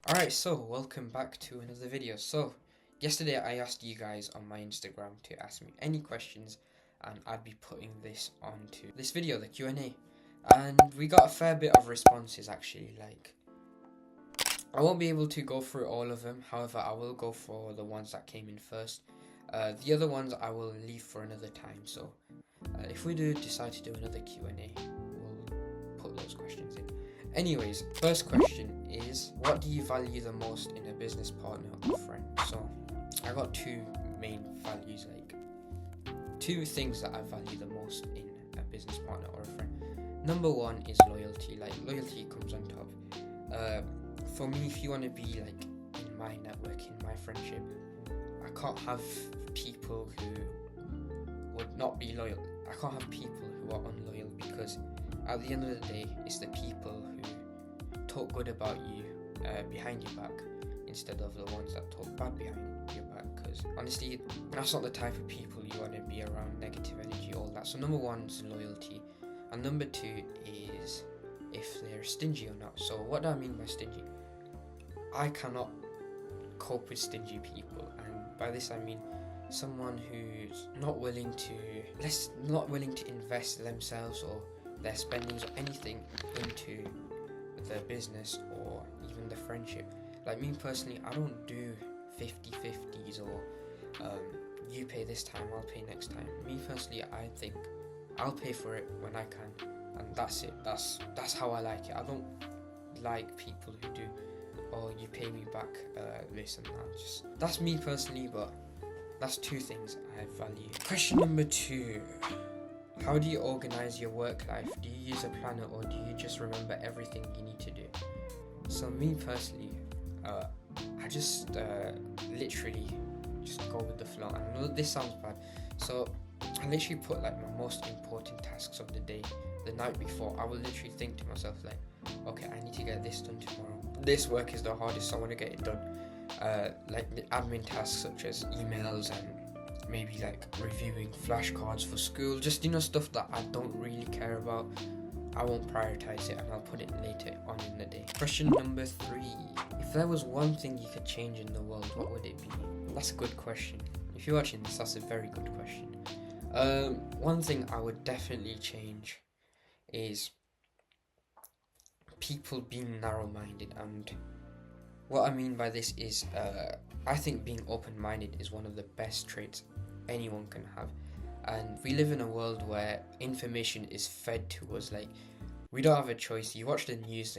Alright, so welcome back to another video. So, yesterday I asked you guys on my Instagram to ask me any questions, and I'd be putting this onto this video, the Q&A. And we got a fair bit of responses actually. I won't be able to go through all of them, however I will go for the ones that came in first. The other ones I will leave for another time, so if we do decide to do another Q&A, we'll put those questions in. Anyways, first question is, what do you value the most in a business partner or friend? So, I got two main values, two things that I value the most in a business partner or a friend. Number one is loyalty. Loyalty comes on top. For me, if you want to be in my network, in my friendship, I can't have people who would not be loyal. I can't have people who are unloyal, because at the end of the day, it's the people who talk good about you behind your back instead of the ones that talk bad behind your back, because honestly, that's not the type of people you want to be around. Negative energy, all that. So number one is loyalty, and number two is if they're stingy or not. So what do I mean by stingy? I cannot cope with stingy people, and by this I mean someone who's not willing to invest themselves or their spendings or anything into the business or even the friendship. Like me personally, I don't do 50-50s or you pay this time, I'll pay next time. Me personally, I think I'll pay for it when I can, and that's it. That's how I like it. I don't like people who do, oh, you pay me back this and that. That's me personally, but that's two things I value. Question number two. How do you organize your work life? Do you use a planner, or do you just remember everything you need to do? So me personally, I just literally just go with the flow. And I know this sounds bad. So I literally put my most important tasks of the day the night before. I will literally think to myself okay, I need to get this done tomorrow. This work is the hardest, so I want to get it done. The admin tasks such as emails and maybe reviewing flashcards for school, just stuff that I don't really care about. I won't prioritize it, and I'll put it later on in the day. Question number three. If there was one thing you could change in the world, what would it be? That's a good question. If you're watching this, that's a very good question. One thing I would definitely change is people being narrow-minded, and what I mean by this is I think being open-minded is one of the best traits anyone can have. And we live in a world where information is fed to us. We don't have a choice. You watch the news,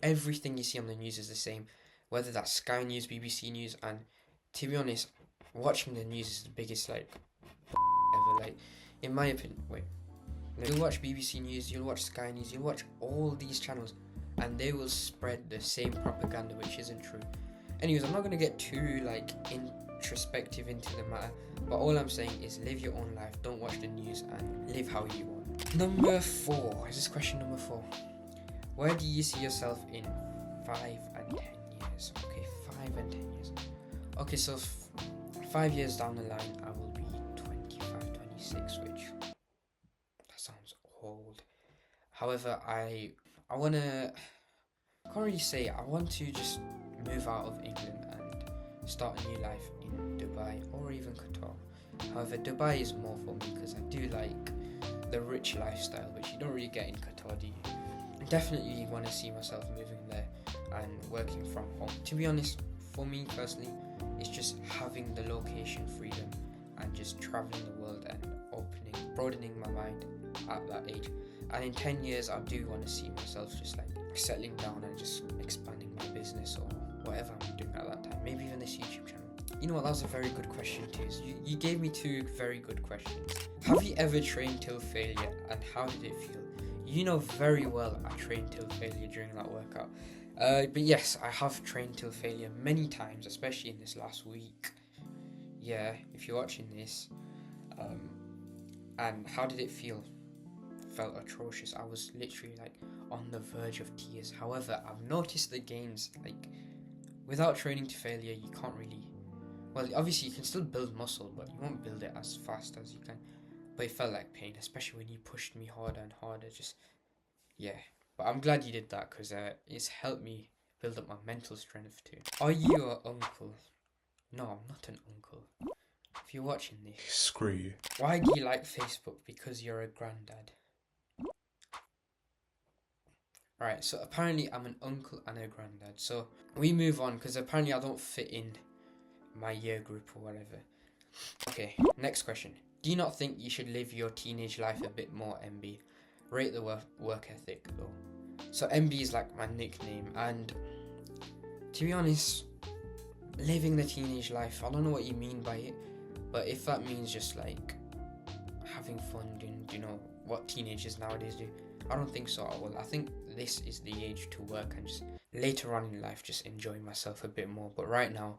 everything you see on the news is the same, whether that's Sky News, BBC News, and to be honest, watching the news is the biggest ever. In my opinion, you'll watch BBC News, you'll watch Sky News, you'll watch all these channels, and they will spread the same propaganda, which isn't true. Anyways, I'm not going to get too introspective into the matter, but all I'm saying is live your own life, don't watch the news, and live how you want. Number four. Is this question number four? Where do you see yourself in 5 and 10 years? Okay, 5 and 10 years. Okay, so 5 years down the line, I will be 25, 26, which that sounds old. However, I want to, I can't really say, I want to just move out of England and start a new life in Dubai or even Qatar. However, Dubai is more for me because I do like the rich lifestyle, which you don't really get in Qatar, do you? I definitely want to see myself moving there and working from home. To be honest, for me personally, it's just having the location freedom and just traveling the world and broadening my mind at that age. And in 10 years, I do want to see myself just settling down and just expanding my business or whatever I'm doing at that time. Maybe even this YouTube channel. You know what, that was a very good question too. You gave me two very good questions. Have you ever trained till failure, and how did it feel? You know very well I trained till failure during that workout. But yes, I have trained till failure many times, especially in this last week. Yeah, if you're watching this. And how did it feel? Felt atrocious. I was literally on the verge of tears. However, I've noticed the gains. Without training to failure, you can't really, well, obviously you can still build muscle, but you won't build it as fast as you can. But it felt like pain, especially when you pushed me harder and harder. Just, yeah. But I'm glad you did that, because it's helped me build up my mental strength too. Are you an uncle? No, I'm not an uncle. If you're watching this, screw you. Why do you like Facebook? Because you're a granddad. Right, so apparently I'm an uncle and a granddad. So we move on because apparently I don't fit in my year group or whatever. Okay, next question. Do you not think you should live your teenage life a bit more, MB? Rate the work ethic though. So MB is like my nickname, and to be honest, living the teenage life, I don't know what you mean by it, but if that means just like having fun doing, what teenagers nowadays do, I don't think so at all. I think this is the age to work and just later on in life just enjoy myself a bit more. But right now,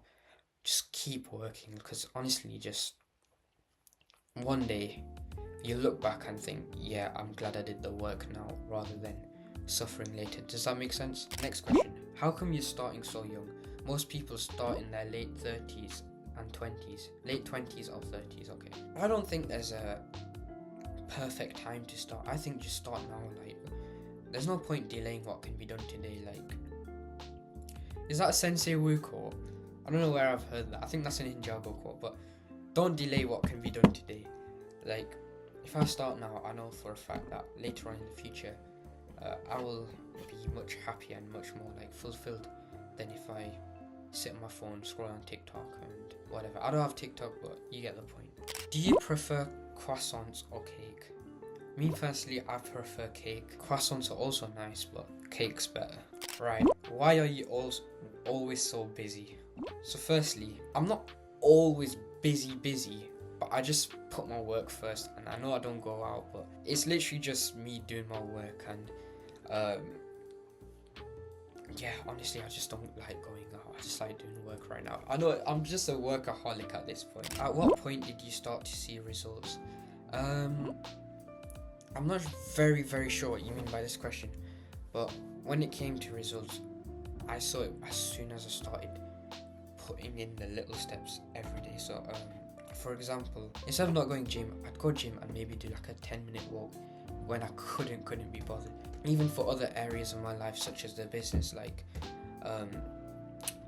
just keep working, because honestly, just one day you look back and think, yeah, I'm glad I did the work now, rather than suffering later. Does that make sense? Next question. How come you're starting so young? Most people start in their late 30s and 20s. Late 20s or 30s, okay. I don't think there's a perfect time to start. I think just start now. Like, there's no point delaying what can be done today. Like, is that a Sensei Wu quote? I don't know where I've heard that. I think that's an Ninjago quote, but don't delay what can be done today. Like, if I start now, I know for a fact that later on in the future, I will be much happier and much more like fulfilled than if I sit on my phone, scroll on TikTok and whatever. I don't have TikTok, but you get the point. Do you prefer croissants or cake? Me personally, I prefer cake. Croissants are also nice, but cake's better. Right, why are you always so busy? So firstly, I'm not always busy, but I just put my work first, and I know I don't go out, but it's literally just me doing my work, and yeah, honestly, I just don't like going out. I just like doing work right now. I know I'm just a workaholic at this point. At what point did you start to see results? I'm not very sure what you mean by this question, but when it came to results, I saw it as soon as I started putting in the little steps every day. So for example, instead of not going gym, I'd go gym and maybe do like a 10-minute walk when I couldn't be bothered. Even for other areas of my life, such as the business, like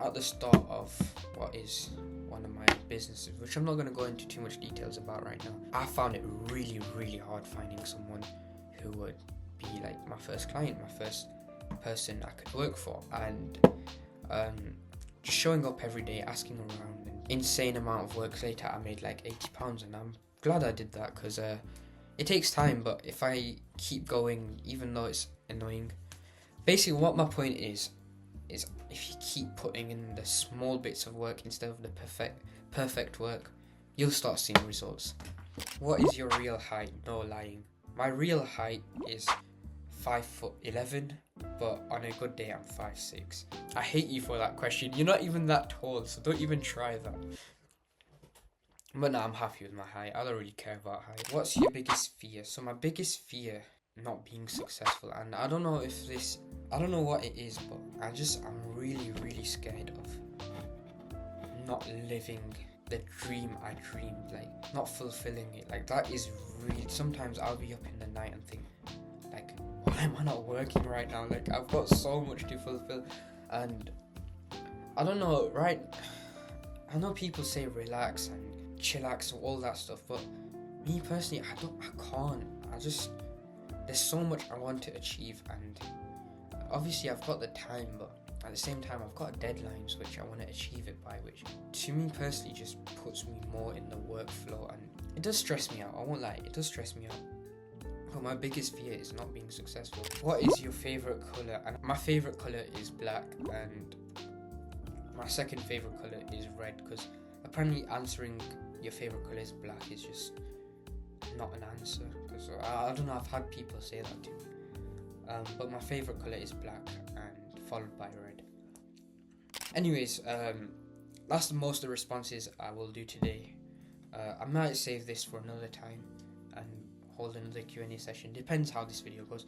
at the start of what is one of my businesses, which I'm not going to go into too much details about right now, I found it really hard finding someone who would be like my first client, my first person I could work for, and just showing up every day, asking around, and insane amount of work later, I made like £80, and I'm glad I did that, because it takes time, but if I keep going, even though it's annoying, basically what my point is if you keep putting in the small bits of work instead of the perfect work, you'll start seeing results. What is your real height? No lying. My real height is 5'11", but on a good day I'm 5'6". I hate you for that question. You're not even that tall, so don't even try that. But no, I'm happy with my height. I don't really care about height. What's your biggest fear? So my biggest fear, not being successful, and I don't know what it is, but I'm really scared of not living the dream I dreamed, like not fulfilling it. Like that is really, sometimes I'll be up in the night and think, like, why am I not working right now? Like, I've got so much to fulfill, and I don't know, right? I know people say relax and chillax and all that stuff, but me personally, I can't. There's so much I want to achieve, and obviously I've got the time, but at the same time I've got deadlines which I want to achieve it by, which to me personally just puts me more in the workflow, and it does stress me out. I won't lie, it does stress me out. But my biggest fear is not being successful. What is your favourite colour? And my favourite colour is black, and my second favourite colour is red, because apparently answering your favourite colour is black is just not an answer, because I don't know, I've had people say that to me. But my favourite colour is black, and followed by red. Anyways, that's most of the responses I will do today. I might save this for another time and hold another Q&A session. Depends how this video goes.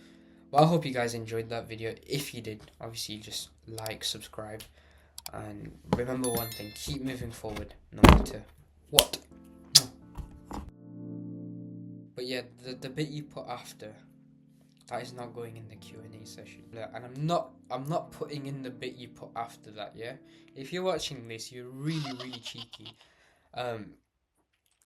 But I hope you guys enjoyed that video. If you did, obviously just like, subscribe, and remember one thing: keep moving forward, no matter what. But yeah, the bit you put after, That is not going in the Q&A session. And I'm not putting in the bit you put after that, yeah? If you're watching this, you're really, really cheeky.